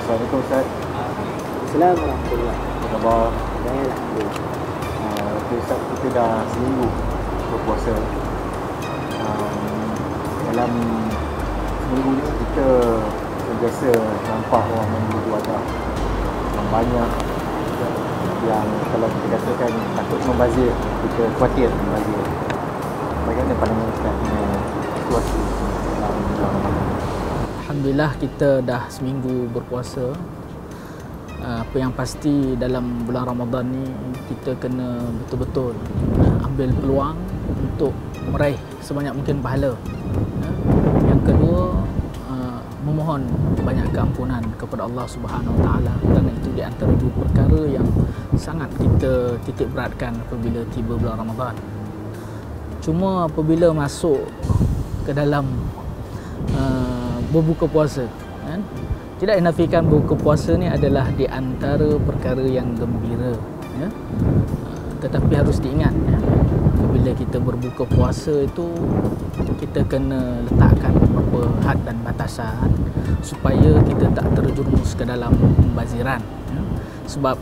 Assalamualaikum Ustaz. Assalamualaikum warahmatullahi Apa khabar? wabarakatuh. Alhamdulillah. Okay, Ustaz, kita dah seminggu berpuasa. Dalam seminggu ni kita sentiasa nampak orang menggunakan wadah yang banyak, yang kalau kita katakan takut membazir, kita khawatir membazir. Bagaimana pandangan Ustaz dengan situasi dalam Ramadan? Alhamdulillah kita dah seminggu berpuasa. Apa yang pasti dalam bulan Ramadan ni kita kena betul-betul ambil peluang untuk meraih sebanyak mungkin pahala. Yang kedua, memohon banyak keampunan kepada Allah Subhanahu Wa Taala, kerana itu di antara dua perkara yang sangat kita titik beratkan apabila tiba bulan Ramadan. Cuma apabila masuk ke dalam berbuka puasa, kan? Tidak dinafikan berbuka puasa ni adalah di antara perkara yang gembira, ya? Tetapi harus diingat, ya? Apabila kita berbuka puasa itu kita kena letakkan beberapa had dan batasan supaya kita tak terjerumus ke dalam pembaziran, ya? Sebab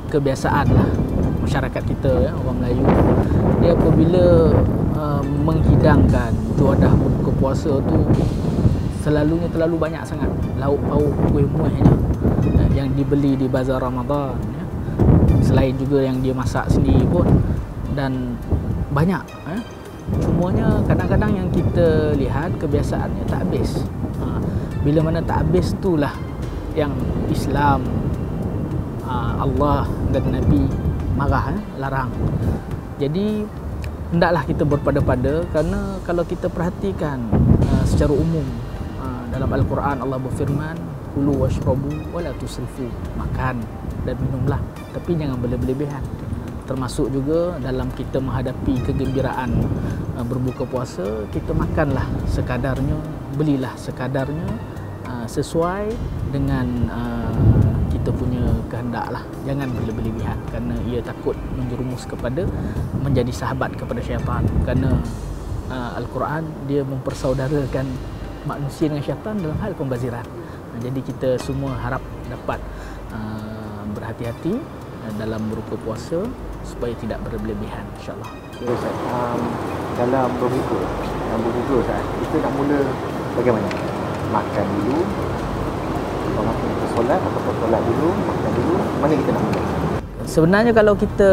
kebiasaanlah masyarakat kita, ya, orang Melayu, dia apabila menghidangkan juadah berbuka puasa tu selalunya terlalu banyak sangat lauk pauk kuih muihnya yang dibeli di bazar Ramadan, ya. Selain juga yang dia masak sendiri pun, dan banyak, ya. Cumanya kadang-kadang yang kita lihat kebiasaannya tak habis. Bila mana tak habis itulah yang Islam, Allah dan Nabi marah, larang. Jadi hendaklah kita berpada-pada, kerana kalau kita perhatikan secara umum dalam Al-Quran Allah berfirman, kulu washrabu wala tusrifu, makan dan minumlah tapi jangan berlebihan. Termasuk juga dalam kita menghadapi kegembiraan berbuka puasa, kita makanlah sekadarnya, belilah sekadarnya, sesuai dengan kita punya kehendak lah. Jangan berlebihan, kerana ia takut menjerumus kepada menjadi sahabat kepada syaitan. Kerana Al-Quran dia mempersaudarakan manusia dengan syaitan dalam hal pembaziran. Jadi kita semua harap dapat berhati-hati dalam berbuka puasa supaya tidak berlebihan, insya-Allah. Ya, Ustaz. Dalam berbuka, Ustaz, kita nak mula bagaimana? Makan dulu, atau kita solat, ataupun solat dulu, makan dulu, mana kita nak mula? Sebenarnya kalau kita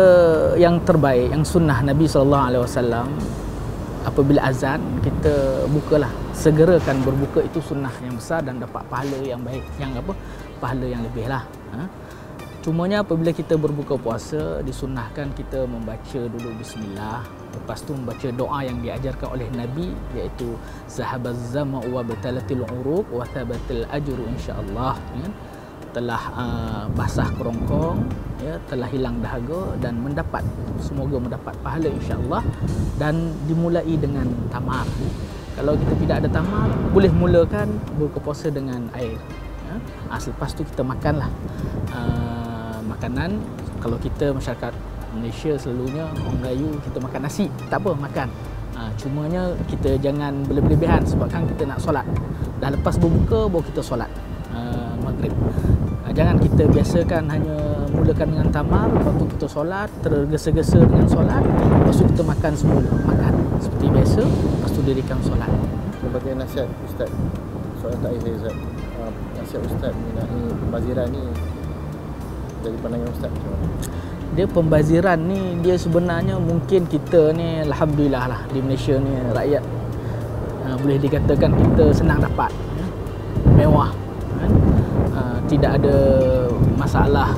yang terbaik, yang sunnah Nabi SAW, apabila azan kita bukalah, segerakan berbuka, itu sunnah yang besar dan dapat pahala yang baik, yang pahala yang lebih lah. Cumanya apabila kita berbuka puasa, disunnahkan kita membaca dulu bismillah, lepas tu membaca doa yang diajarkan oleh Nabi, iaitu zahabaz zama'u wa batalatil uruq wa thabatil ajru insyaallah, ya? Telah basah kerongkong, ya, telah hilang dahaga dan semoga mendapat pahala insya-Allah, dan dimulai dengan tamar. Kalau kita tidak ada tamar, boleh mulakan berbuka puasa dengan air, ya. Selepas tu kita makanlah makanan. Kalau kita masyarakat Malaysia selalunya orang Melayu, kita makan nasi, tak apa, makan. Cumanya kita jangan berlebihan, sebab kan kita nak solat. Dah lepas berbuka baru kita solat maghrib. Jangan kita biasakan hanya mulakan dengan tamar, lepas tu kita solat, tergesa-gesa dengan solat, lepas tu kita makan semula, makan seperti biasa, lepas tu dirikan solat. Sebagai nasihat Ustaz, soalan terakhir saya, Ustaz, nasihat Ustaz mengenai pembaziran ni dari pandangan Ustaz macam mana? Dia pembaziran ni, dia sebenarnya mungkin kita ni alhamdulillah lah di Malaysia ni rakyat boleh dikatakan kita senang dapat, ya? Mewah, kan? Tidak ada masalah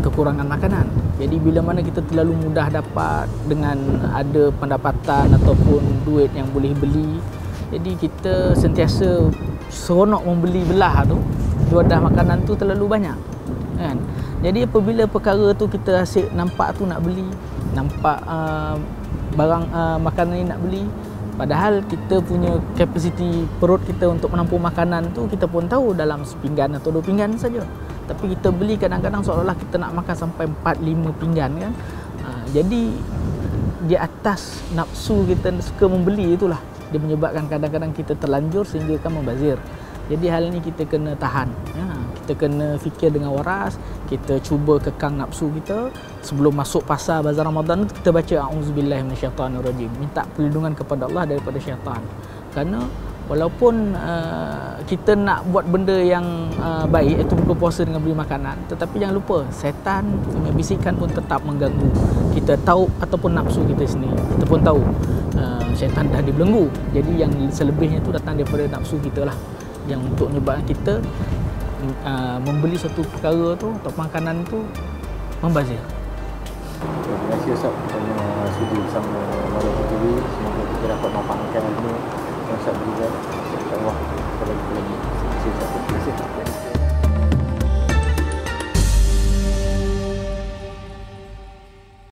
kekurangan makanan. Jadi bila mana kita terlalu mudah dapat dengan ada pendapatan ataupun duit yang boleh beli, jadi kita sentiasa seronok membeli belah tu, juadah makanan tu terlalu banyak, kan? Jadi apabila perkara tu kita asyik nampak tu nak beli, nampak barang makanan ni nak beli, padahal kita punya kapasiti perut kita untuk menampung makanan tu kita pun tahu dalam sepinggan atau 2 pinggan saja. Tapi kita beli kadang-kadang seolah-olah kita nak makan sampai 4-5 pinggan, kan? Jadi di atas nafsu kita suka membeli itulah dia menyebabkan kadang-kadang kita terlanjur sehingga kan membazir. Jadi hal ini kita kena tahan, ya. Kita kena fikir dengan waras, kita cuba kekang nafsu kita. Sebelum masuk pasar bazar Ramadan tu, kita baca a'udzubillahi minasyaitanirrajim, minta perlindungan kepada Allah daripada syaitan. Kerana walaupun kita nak buat benda yang baik, iaitu buka puasa dengan beli makanan, tetapi jangan lupa syaitan punya bisikan pun tetap mengganggu kita. Tahu ataupun nafsu kita sendiri, kita pun tahu syaitan dah dibelenggu. Jadi yang selebihnya tu datang daripada nafsu kita lah, yang untuk menyebabkan kita membeli satu perkara tu atau makanan tu membazir. Terima kasih Ustaz kerana sudi bersama Malam TV. Semoga kita dapat memanfaatkan ilmu yang Ustaz berikan. InsyaAllah kita lagi. Terima kasih Ustaz.